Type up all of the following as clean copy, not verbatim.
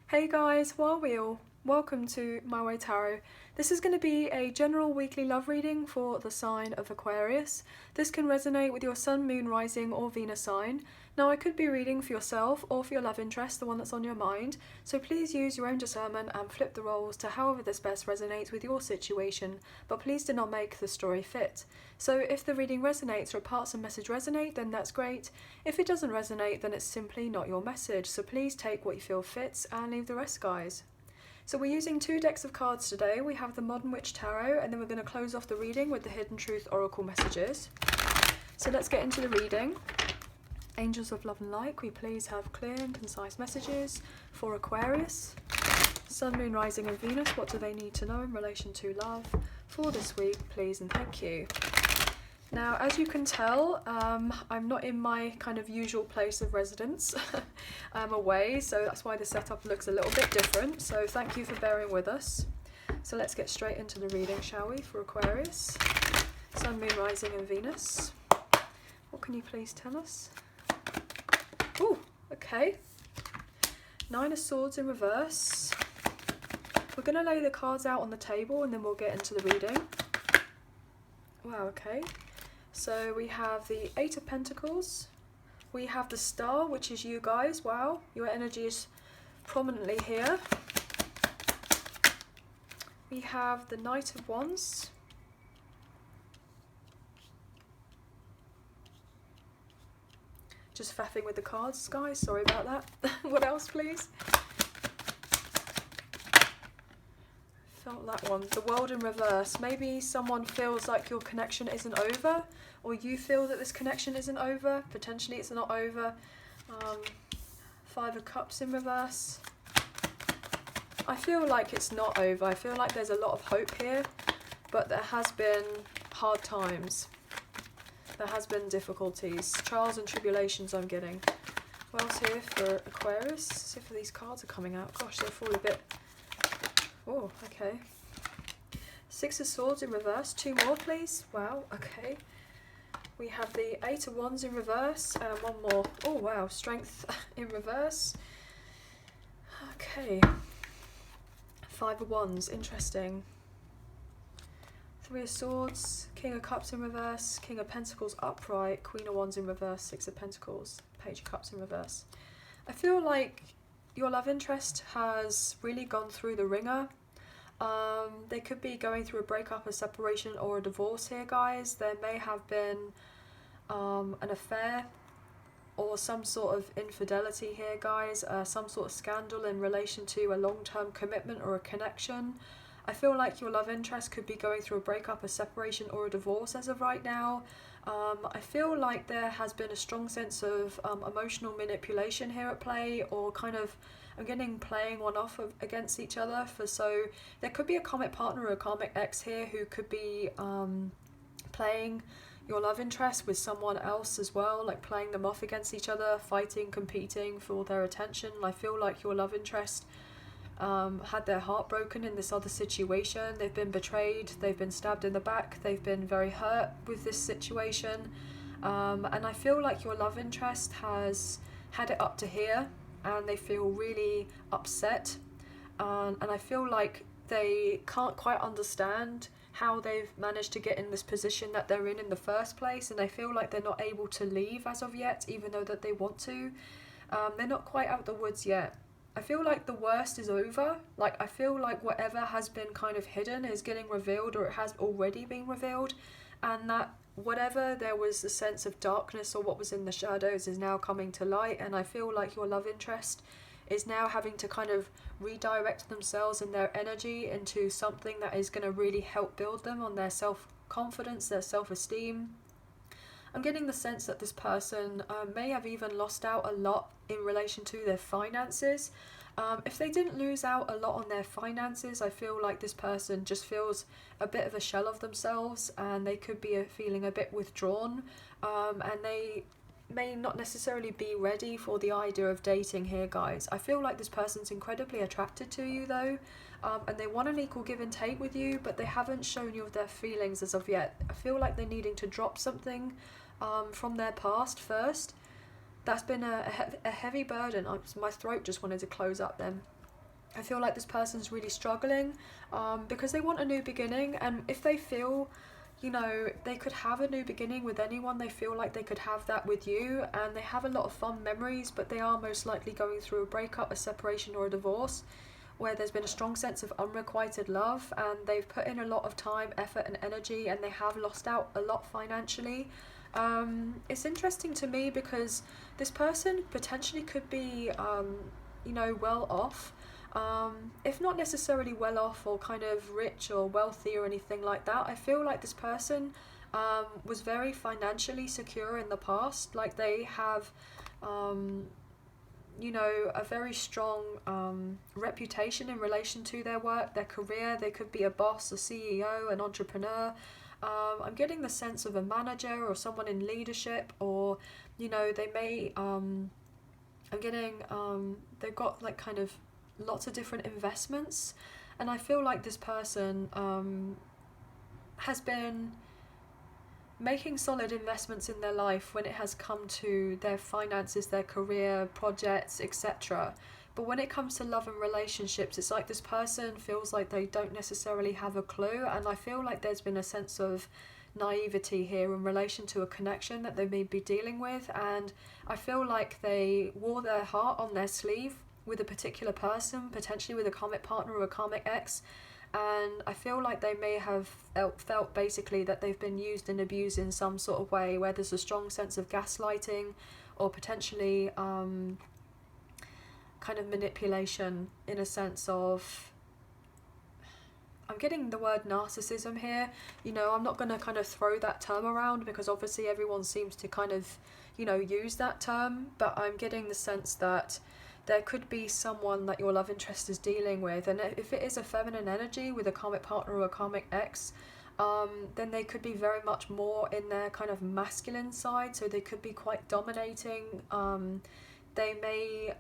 Hey guys, welcome to My Way Tarot. This is going to be a general weekly love reading for the sign of Aquarius. This can resonate with your sun, moon, rising or Venus sign. Now I could be reading for yourself or for your love interest, the one that's on your mind, so please use your own discernment and flip the roles to however this best resonates with your situation, but please do not make the story fit. So if the reading resonates or parts of the message resonate, then that's great. If it doesn't resonate, then it's simply not your message, so please take what you feel fits and leave the rest, guys. So we're using two decks of cards today. We have the Modern Witch Tarot, and then we're going to close off the reading with the Hidden Truth Oracle messages. So let's get into the reading. Angels of Love and Light, can we please have clear and concise messages for Aquarius? Sun, Moon, Rising and Venus, what do they need to know in relation to love for this week, please and thank you. Now, as you can tell, I'm not in my kind of usual place of residence. I'm away, so that's why the setup looks a little bit different. So thank you for bearing with us. So let's get straight into the reading, shall we, for Aquarius? Sun, Moon, Rising and Venus. What can you please tell us? Ooh, okay. Nine of Swords in reverse. We're going to lay the cards out on the table and then we'll get into the reading. Wow, okay. So we have the Eight of Pentacles, we have the Star, which is you guys. Wow, your energy is prominently here. We have the Knight of Wands. Just faffing with the cards, guys, sorry about that. What else, please? Felt that one. The World in reverse. Maybe someone feels like your connection isn't over, or you feel that this connection isn't over. Potentially it's not over. Five of Cups in reverse. I feel like it's not over. I feel like there's a lot of hope here, but there has been hard times. There has been difficulties, trials and tribulations I'm getting. What else here for Aquarius? Let's see if these cards are coming out. Gosh, they feel a bit... Oh, okay. Six of Swords in reverse. Two more, please. Wow, okay. We have the Eight of Wands in reverse. And one more. Oh, wow. Strength in reverse. Okay. Five of Wands. Interesting. Three of Swords. King of Cups in reverse. King of Pentacles upright. Queen of Wands in reverse. Six of Pentacles. Page of Cups in reverse. I feel like your love interest has really gone through the ringer. They could be going through a breakup, a separation or a divorce here, guys. There may have been an affair or some sort of infidelity here, guys. Some sort of scandal in relation to a long-term commitment or a connection. I feel like your love interest could be going through a breakup, a separation or a divorce as of right now. I feel like there has been a strong sense of emotional manipulation here at play, or kind of, I'm getting playing one off against each other. So there could be a karmic partner or a karmic ex here who could be playing your love interest with someone else as well, like playing them off against each other, fighting, competing for their attention. I feel like your love interest had their heart broken in this other situation. They've been betrayed, they've been stabbed in the back, they've been very hurt with this situation, and I feel like your love interest has had it up to here and they feel really upset, and I feel like they can't quite understand how they've managed to get in this position that they're in the first place, and they feel like they're not able to leave as of yet, even though that they want to. They're not quite out the woods yet. I feel like the worst is over. Like, I feel like whatever has been kind of hidden is getting revealed, or it has already been revealed, and that whatever there was a sense of darkness or what was in the shadows is now coming to light. And I feel like your love interest is now having to kind of redirect themselves and their energy into something that is going to really help build them on their self-confidence, their self-esteem. I'm getting the sense that this person may have even lost out a lot in relation to their finances. If they didn't lose out a lot on their finances, I feel like this person just feels a bit of a shell of themselves, and they could be feeling a bit withdrawn, and they may not necessarily be ready for the idea of dating here, guys. I feel like this person's incredibly attracted to you though, and they want an equal give and take with you, but they haven't shown you of their feelings as of yet. I feel like they're needing to drop something from their past first. That's been a heavy burden. My throat just wanted to close up then. I feel like this person's really struggling because they want a new beginning, and if they feel, you know, they could have a new beginning with anyone, they feel like they could have that with you, and they have a lot of fond memories, but they are most likely going through a breakup, a separation, or a divorce, where there's been a strong sense of unrequited love, and they've put in a lot of time, effort, and energy, and they have lost out a lot financially. It's interesting to me because this person potentially could be, you know, well off. If not necessarily well off or kind of rich or wealthy or anything like that, I feel like this person was very financially secure in the past. Like they have, you know, a very strong reputation in relation to their work, their career. They could be a boss, a CEO, an entrepreneur. I'm getting the sense of a manager or someone in leadership, or, you know, they may, I'm getting, they've got like kind of lots of different investments, and I feel like this person has been making solid investments in their life when it has come to their finances, their career, projects, etc. But when it comes to love and relationships, it's like this person feels like they don't necessarily have a clue, and I feel like there's been a sense of naivety here in relation to a connection that they may be dealing with, and I feel like they wore their heart on their sleeve with a particular person, potentially with a karmic partner or a karmic ex, and I feel like they may have felt basically that they've been used and abused in some sort of way, where there's a strong sense of gaslighting or potentially kind of manipulation, in a sense of, I'm getting the word narcissism here. You know, I'm not going to kind of throw that term around because obviously everyone seems to kind of, you know, use that term, but I'm getting the sense that there could be someone that your love interest is dealing with, and if it is a feminine energy with a karmic partner or a karmic ex, then they could be very much more in their kind of masculine side, so they could be quite dominating. They may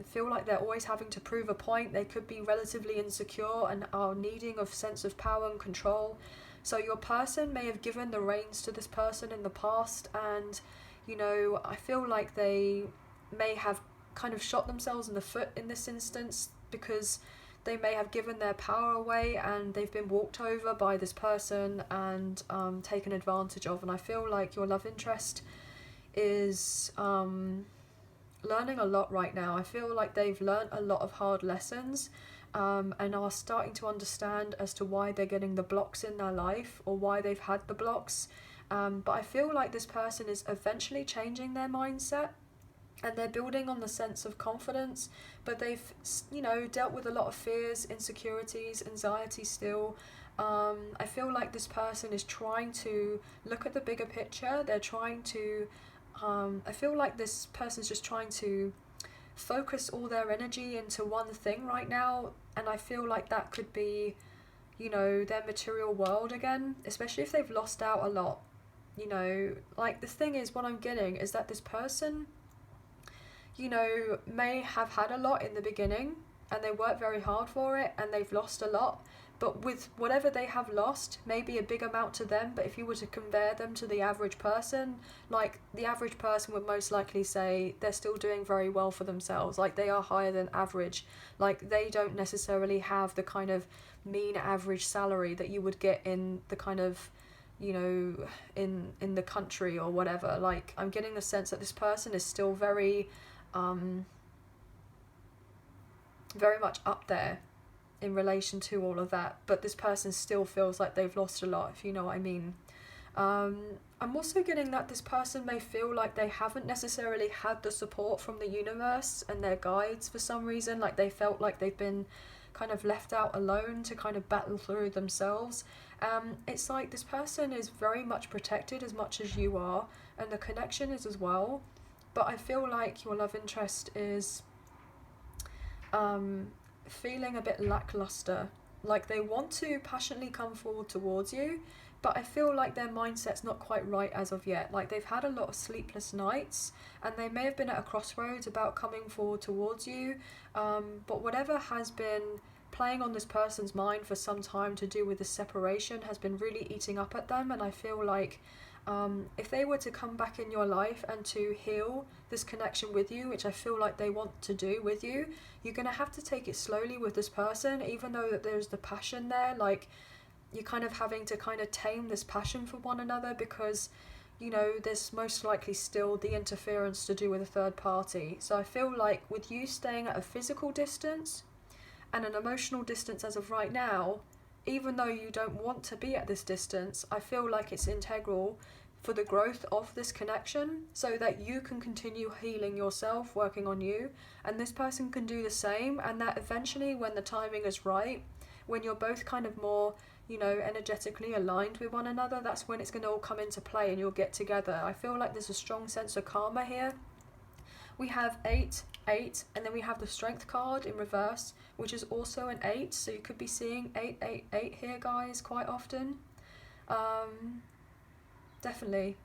feel like they're always having to prove a point. They could be relatively insecure and are needing of sense of power and control. So your person may have given the reins to this person in the past, and, you know, I feel like they may have kind of shot themselves in the foot in this instance, because they may have given their power away and they've been walked over by this person and taken advantage of. And I feel like your love interest is learning a lot right now. I feel like they've learned a lot of hard lessons and are starting to understand as to why they're getting the blocks in their life, or why they've had the blocks. But I feel like this person is eventually changing their mindset, and they're building on the sense of confidence, but they've, you know, dealt with a lot of fears, insecurities, anxiety still. I feel like this person is trying to look at the bigger picture. They're trying to, I feel like this person's just trying to focus all their energy into one thing right now, and I feel like that could be, you know, their material world again, especially if they've lost out a lot. You know, like the thing is, what I'm getting is that this person, you know, may have had a lot in the beginning and they worked very hard for it and they've lost a lot, but with whatever they have lost, maybe a big amount to them, but if you were to compare them to the average person, like the average person would most likely say they're still doing very well for themselves, like they are higher than average, like they don't necessarily have the kind of mean average salary that you would get in the kind of, you know, in the country or whatever. Like I'm getting the sense that this person is still very very much up there in relation to all of that, but this person still feels like they've lost a lot, if you know what I mean. I'm also getting that this person may feel like they haven't necessarily had the support from the universe and their guides for some reason, like they felt like they've been kind of left out alone to kind of battle through themselves. It's like this person is very much protected as much as you are, and the connection is as well, but I feel like your love interest is feeling a bit lackluster. Like they want to passionately come forward towards you, but I feel like their mindset's not quite right as of yet. Like they've had a lot of sleepless nights and they may have been at a crossroads about coming forward towards you, but whatever has been playing on this person's mind for some time to do with the separation has been really eating up at them, and I feel like if they were to come back in your life and to heal this connection with you, which I feel like they want to do with you, you're going to have to take it slowly with this person, even though that there's the passion there. Like, you're kind of having to kind of tame this passion for one another, because, you know, there's most likely still the interference to do with a third party. So I feel like with you staying at a physical distance and an emotional distance as of right now, even though you don't want to be at this distance, I feel like it's integral for the growth of this connection, so that you can continue healing yourself, working on you, and this person can do the same, and that eventually, when the timing is right, when you're both kind of more, you know, energetically aligned with one another, that's when it's going to all come into play and you'll get together. I feel like there's a strong sense of karma here. We have 8, 8, and then we have the Strength card in reverse, which is also an 8, so you could be seeing 8, 8, 8 here, guys, quite often. Definitely,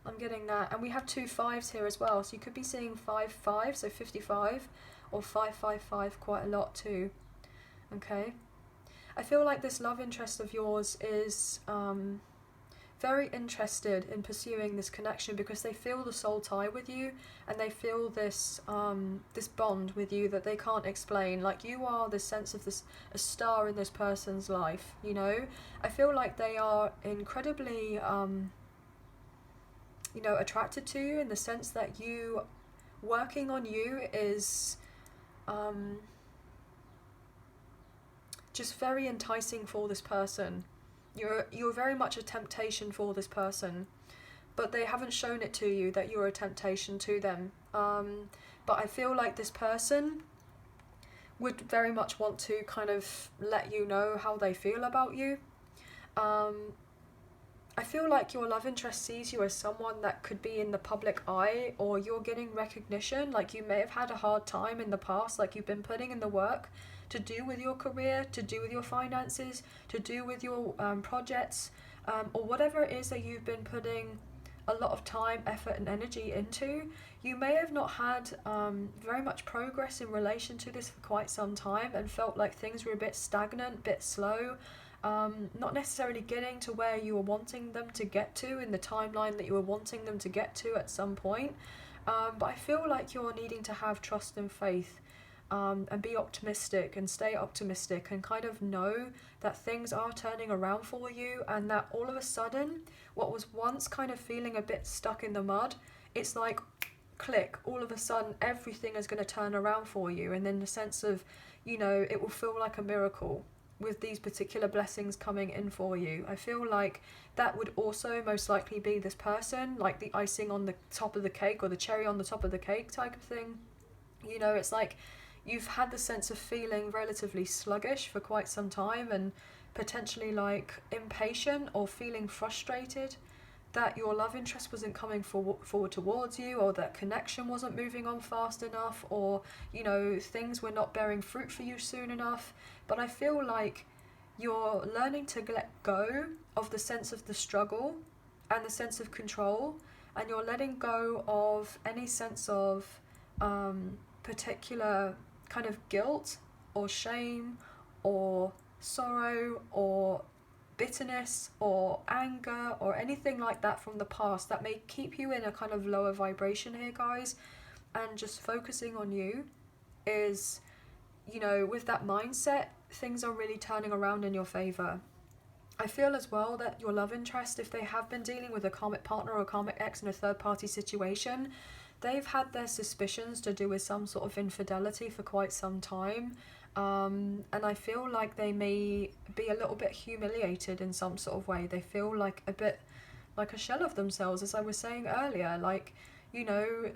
I'm getting that. And we have 2 5s here as well, so you could be seeing 5, 5, so 55, or 5, 5, 5 quite a lot too. Okay. I feel like this love interest of yours is very interested in pursuing this connection, because they feel the soul tie with you, and they feel this this bond with you that they can't explain. Like, you are the sense of this, a star in this person's life, you know. I feel like they are incredibly you know, attracted to you, in the sense that you working on you is just very enticing for this person. You're very much a temptation for this person, but they haven't shown it to you that you're a temptation to them. But I feel like this person would very much want to kind of let you know how they feel about you. I feel like your love interest sees you as someone that could be in the public eye, or you're getting recognition. Like, you may have had a hard time in the past, like you've been putting in the work to do with your career, to do with your finances, to do with your projects, or whatever it is that you've been putting a lot of time, effort and energy into. You may have not had very much progress in relation to this for quite some time, and felt like things were a bit stagnant, a bit slow, not necessarily getting to where you were wanting them to get to in the timeline that you were wanting them to get to at some point. But I feel like you're needing to have trust and faith, and be optimistic and stay optimistic, and kind of know that things are turning around for you, and that all of a sudden what was once kind of feeling a bit stuck in the mud, it's like click, all of a sudden everything is going to turn around for you, and then the sense of, you know, it will feel like a miracle with these particular blessings coming in for you. I feel like that would also most likely be this person, like the icing on the top of the cake, or the cherry on the top of the cake type of thing. You know, it's like you've had the sense of feeling relatively sluggish for quite some time, and potentially like impatient or feeling frustrated that your love interest wasn't coming forward towards you, or that connection wasn't moving on fast enough, or, you know, things were not bearing fruit for you soon enough. But I feel like you're learning to let go of the sense of the struggle and the sense of control, and you're letting go of any sense of particular kind of guilt or shame or sorrow or bitterness or anger or anything like that from the past that may keep you in a kind of lower vibration here, guys. And just focusing on you is, you know, with that mindset, things are really turning around in your favor. I feel as well that your love interest, if they have been dealing with a karmic partner or a karmic ex in a third party situation, they've had their suspicions to do with some sort of infidelity for quite some time. And I feel like they may be a little bit humiliated in some sort of way. They feel like a bit like a shell of themselves, as I was saying earlier. Like, you know,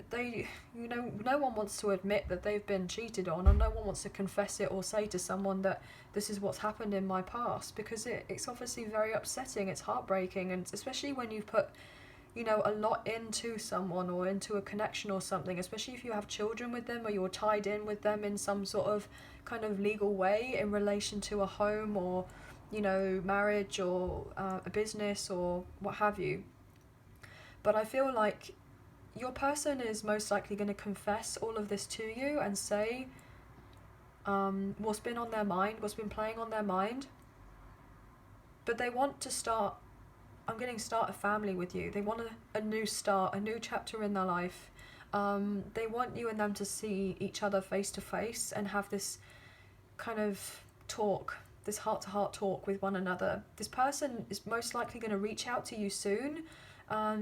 no one wants to admit that they've been cheated on, and no one wants to confess it or say to someone that this is what's happened in my past, because it's obviously very upsetting, it's heartbreaking, and especially when you've put, you know, a lot into someone or into a connection or something, especially if you have children with them or you're tied in with them in some sort of kind of legal way in relation to a home or, you know, marriage or a business or what have you. But I feel like your person is most likely going to confess all of this to you and say what's been on their mind, what's been playing on their mind. But they want to start I'm getting start a family with you. They want a new start, a new chapter in their life. They want you and them to see each other face to face and have this kind of talk, this heart-to-heart talk with one another. This person is most likely going to reach out to you soon,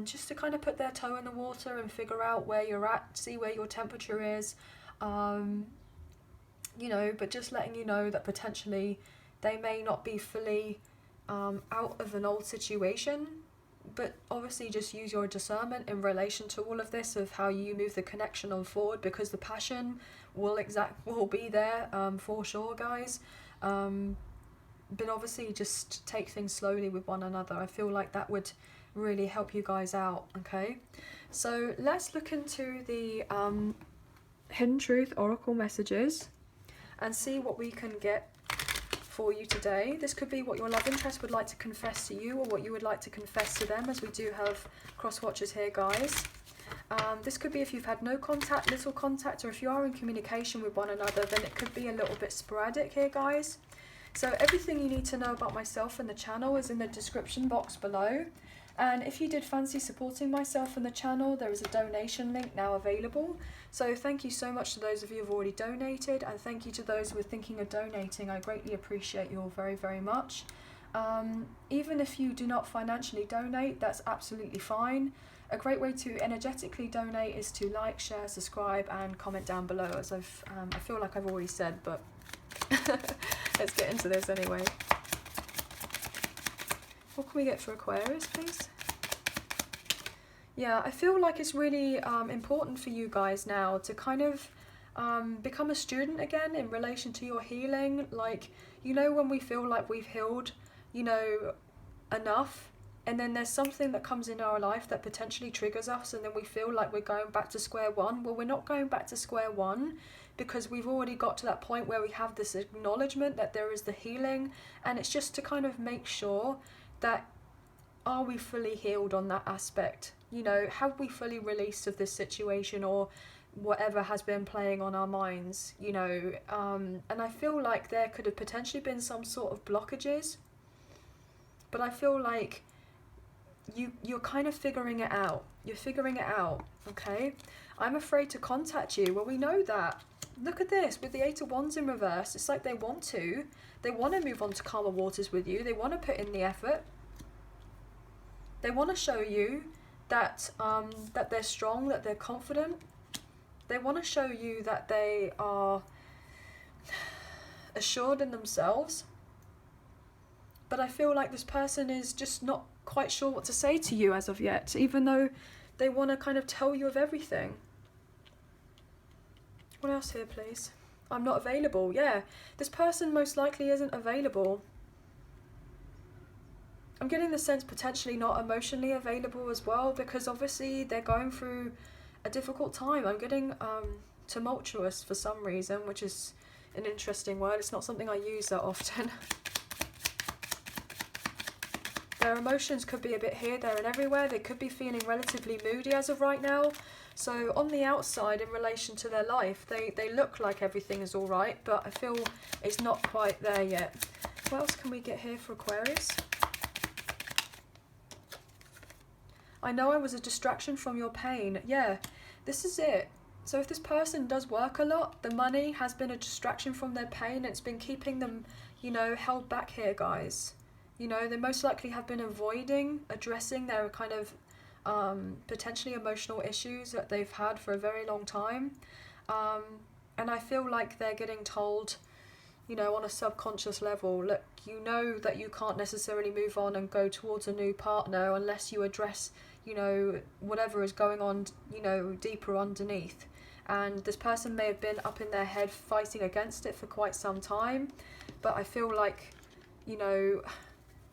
just to kind of put their toe in the water and figure out where you're at, see where your temperature is, you know, but just letting you know that potentially they may not be fully out of an old situation, but obviously just use your discernment in relation to all of this, of how you move the connection on forward, because the passion will be there for sure, guys. But obviously just take things slowly with one another. I feel like that would really help you guys out. Okay, so let's look into the Hidden Truth Oracle messages and see what we can get for you today. This could be what your love interest would like to confess to you, or what you would like to confess to them, as we do have cross watchers here, guys. This could be if you've had no contact, little contact, or if you are in communication with one another, then it could be a little bit sporadic here, guys. So everything you need to know about myself and the channel is in the description box below. And if you did fancy supporting myself and the channel, there is a donation link now available. So thank you so much to those of you who have already donated, and thank you to those who are thinking of donating. I greatly appreciate you all very, very much. Even if you do not financially donate, that's absolutely fine. A great way to energetically donate is to like, share, subscribe, and comment down below, as I feel like I've already said, but let's get into this anyway. What can we get for Aquarius, please? Yeah, I feel like it's really important for you guys now to kind of become a student again in relation to your healing. Like, you know, when we feel like we've healed, you know, enough, and then there's something that comes in our life that potentially triggers us, and then we feel like we're going back to square one. Well, we're not going back to square one, because we've already got to that point where we have this acknowledgement that there is the healing, and it's just to kind of make sure that, are we fully healed on that aspect? You know, have we fully released of this situation, or whatever has been playing on our minds, you know? And I feel like there could have potentially been some sort of blockages, but I feel like you're kind of figuring it out. You're figuring it out, okay? I'm afraid to contact you. Well, we know that. Look at this, with the Eight of Wands in reverse, it's like they want to move on to calmer waters with you. They want to put in the effort. They want to show you that that they're strong, that they're confident. They want to show you that they are assured in themselves. But I feel like this person is just not quite sure what to say to you as of yet, even though they want to kind of tell you of everything. What else here, please? I'm not available. Yeah, this person most likely isn't available. I'm getting the sense potentially not emotionally available as well, because obviously they're going through a difficult time. I'm getting tumultuous for some reason, which is an interesting word. It's not something I use that often. Their emotions could be a bit here, there and everywhere. They could be feeling relatively moody as of right now. So on the outside, in relation to their life, they look like everything is all right, but I feel it's not quite there yet. What else can we get here for Aquarius? I know I was a distraction from your pain. Yeah, this is it. So if this person does work a lot, the money has been a distraction from their pain. It's been keeping them, you know, held back here, guys. You know, they most likely have been avoiding addressing their kind of potentially emotional issues that they've had for a very long time. And I feel like they're getting told, you know, on a subconscious level, look, you know that you can't necessarily move on and go towards a new partner unless you address, you know, whatever is going on, you know, deeper underneath. And this person may have been up in their head fighting against it for quite some time, but I feel like, you know,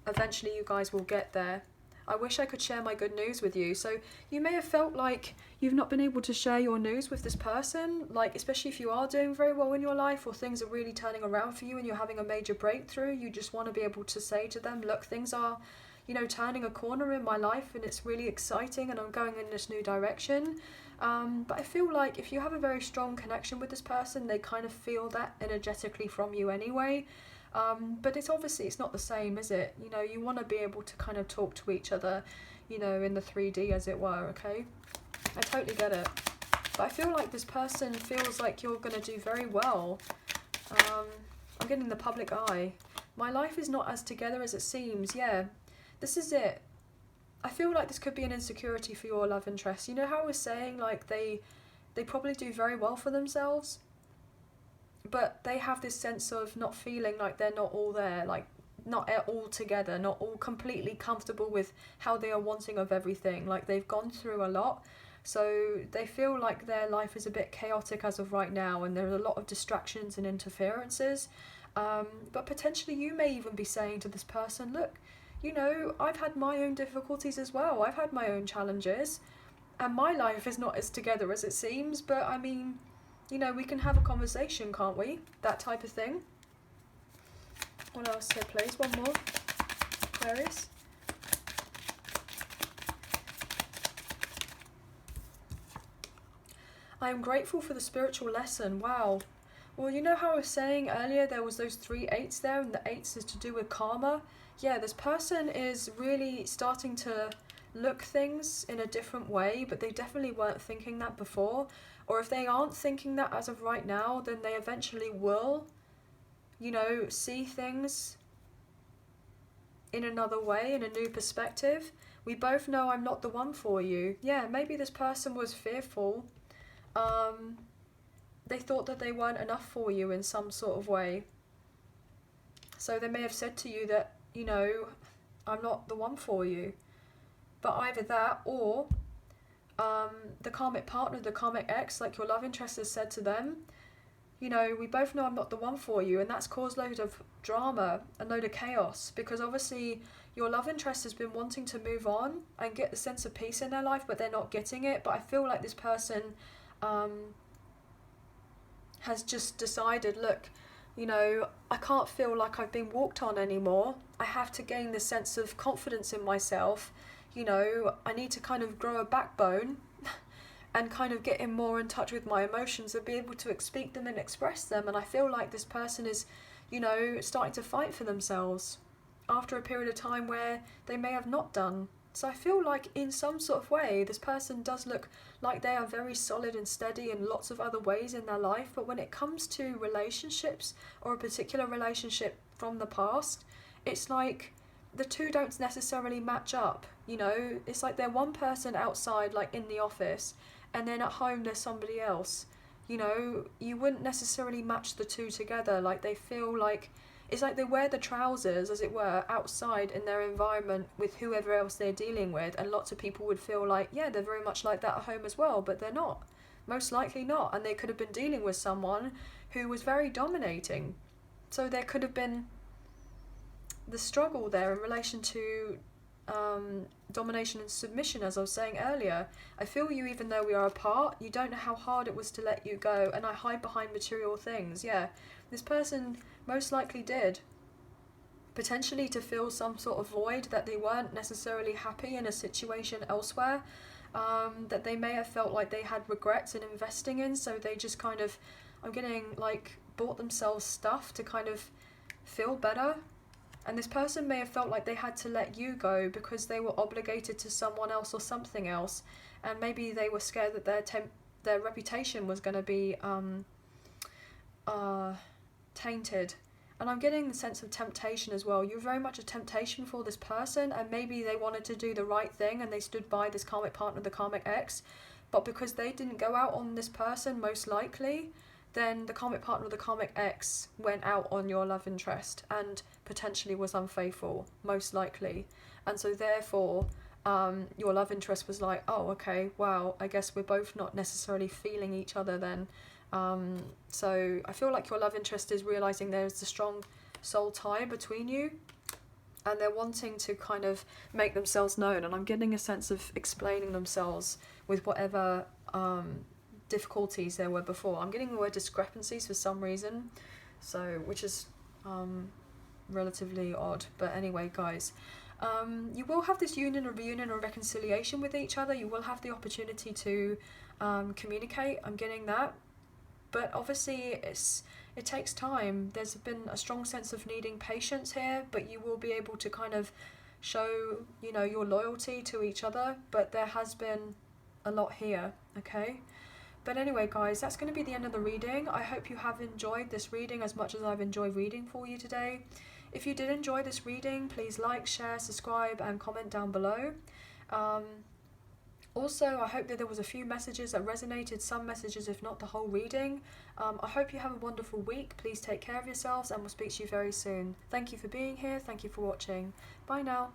eventually you guys will get there. I wish I could share my good news with you. So you may have felt like you've not been able to share your news with this person, like especially if you are doing very well in your life, or things are really turning around for you and you're having a major breakthrough. You just want to be able to say to them, look, things are, you know, turning a corner in my life and it's really exciting and I'm going in this new direction. But I feel like if you have a very strong connection with this person, they kind of feel that energetically from you anyway. But it's obviously, it's not the same, is it? You know, you want to be able to kind of talk to each other, you know, in the 3D, as it were, okay? I totally get it. But I feel like this person feels like you're going to do very well. I'm getting the public eye. My life is not as together as it seems. Yeah, this is it. I feel like this could be an insecurity for your love interest. You know how I was saying, like, they probably do very well for themselves, but they have this sense of not feeling like they're not all there, like not all together, not all completely comfortable with how they are wanting of everything. Like, they've gone through a lot, so they feel like their life is a bit chaotic as of right now, and there are a lot of distractions and interferences. But potentially you may even be saying to this person, look, you know, I've had my own difficulties as well. I've had my own challenges, and my life is not as together as it seems, but I mean, you know, we can have a conversation, can't we? That type of thing. What else here, please? One more. Aquarius. I am grateful for the spiritual lesson. Wow. Well, you know how I was saying earlier there was those 3 8s there, and the 8s is to do with karma? Yeah, this person is really starting to look things in a different way, but they definitely weren't thinking that before. Or if they aren't thinking that as of right now, then they eventually will, you know, see things in another way, in a new perspective. We both know I'm not the one for you. Yeah, maybe this person was fearful. They thought that they weren't enough for you in some sort of way. So they may have said to you that, you know, I'm not the one for you. But either that, or the karmic partner, the karmic ex, like your love interest has said to them, you know, we both know I'm not the one for you, and that's caused loads of drama, a load of chaos, because obviously your love interest has been wanting to move on and get the sense of peace in their life, but they're not getting it. But I feel like this person has just decided, look, you know, I can't feel like I've been walked on anymore. I have to gain the sense of confidence in myself. You know, I need to kind of grow a backbone and kind of get in more in touch with my emotions and be able to speak them and express them. And I feel like this person is, you know, starting to fight for themselves after a period of time where they may have not done. So I feel like in some sort of way, this person does look like they are very solid and steady in lots of other ways in their life. But when it comes to relationships, or a particular relationship from the past, it's like the two don't necessarily match up. You know, it's like they're one person outside, like in the office, and then at home there's somebody else. You know, you wouldn't necessarily match the two together. Like, they feel like, it's like they wear the trousers, as it were, outside in their environment with whoever else they're dealing with, and lots of people would feel like, yeah, they're very much like that at home as well, but they're not. Most likely not. And they could have been dealing with someone who was very dominating. So there could have been the struggle there in relation to domination and submission, as I was saying earlier. I feel you, even though we are apart, you don't know how hard it was to let you go, and I hide behind material things. Yeah, this person most likely did. Potentially to fill some sort of void that they weren't necessarily happy in a situation elsewhere, that they may have felt like they had regrets in investing in, so they just kind of, I'm getting like, bought themselves stuff to kind of feel better. And this person may have felt like they had to let you go because they were obligated to someone else or something else, and maybe they were scared that their reputation was going to be tainted. And I'm getting the sense of temptation as well. You're very much a temptation for this person, and maybe they wanted to do the right thing and they stood by this karmic partner, the karmic ex, but because they didn't go out on this person, most likely, then the karmic partner, the karmic ex, went out on your love interest and potentially was unfaithful, most likely. And so therefore, your love interest was like, oh, okay, wow, I guess we're both not necessarily feeling each other then. So I feel like your love interest is realising there's a strong soul tie between you, and they're wanting to kind of make themselves known. And I'm getting a sense of explaining themselves with whatever difficulties there were before. I'm getting the word discrepancies for some reason, so which is relatively odd. But anyway, guys, you will have this union or reunion or reconciliation with each other. You will have the opportunity to communicate. I'm getting that. But obviously it takes time. There's been a strong sense of needing patience here, but you will be able to kind of show, you know, your loyalty to each other, but there has been a lot here, okay? But anyway, guys, that's going to be the end of the reading. I hope you have enjoyed this reading as much as I've enjoyed reading for you today. If you did enjoy this reading, please like, share, subscribe, and comment down below. Also, I hope that there was a few messages that resonated, some messages if not the whole reading. I hope you have a wonderful week. Please take care of yourselves and we'll speak to you very soon. Thank you for being here. Thank you for watching. Bye now.